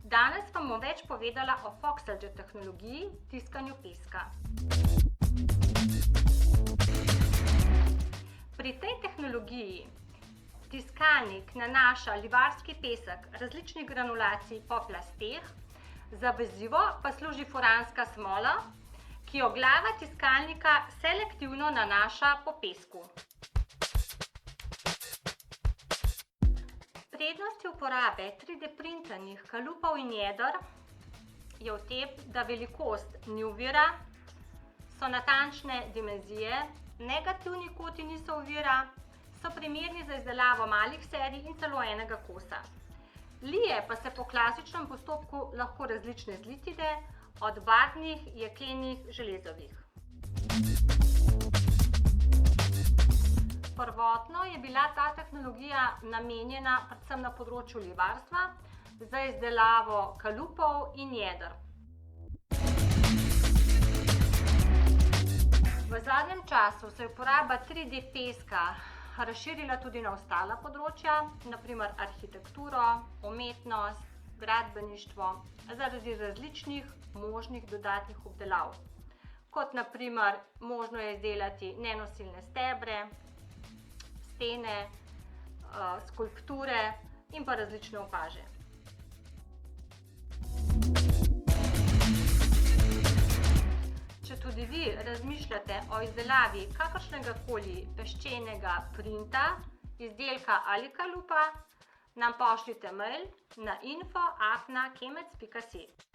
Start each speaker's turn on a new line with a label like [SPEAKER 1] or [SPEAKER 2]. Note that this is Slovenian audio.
[SPEAKER 1] Danes vam bom več povedala o Foxeljet tehnologiji tiskanju peska. Pri tej tehnologiji tiskalnik nanaša livarski pesek različnih granulacij po plasteh, za vezivo pa služi furanska smola, ki jo glava tiskalnika selektivno nanaša po pesku. Prednosti uporabe 3D printanih kalupov in jeder je v tem, da velikost ni ovira, so natančne dimenzije, negativni koti niso ovira, so primerni za izdelavo malih serij in celo enega kosa. Lije pa se po klasičnem postopku lahko različne zlitine, od barvnih, jeklenih, železovih. Prvotno je bila ta tehnologija namenjena predvsem na področju livarstva za izdelavo kalupov in jeder. V zadnjem času se je uporaba 3D peska razširila tudi na ostala področja, na primer arhitekturo, umetnost, gradbeništvo, zaradi različnih možnih dodatnih obdelav. Kot na primer možno je izdelati nenosilne stebre, stene, skulpture in pa različne opaže. Če tudi vi razmišljate o izdelavi kakršnegakoli peščenega printa, izdelka ali kalupa, nam pošljite mail na info@kemec.si.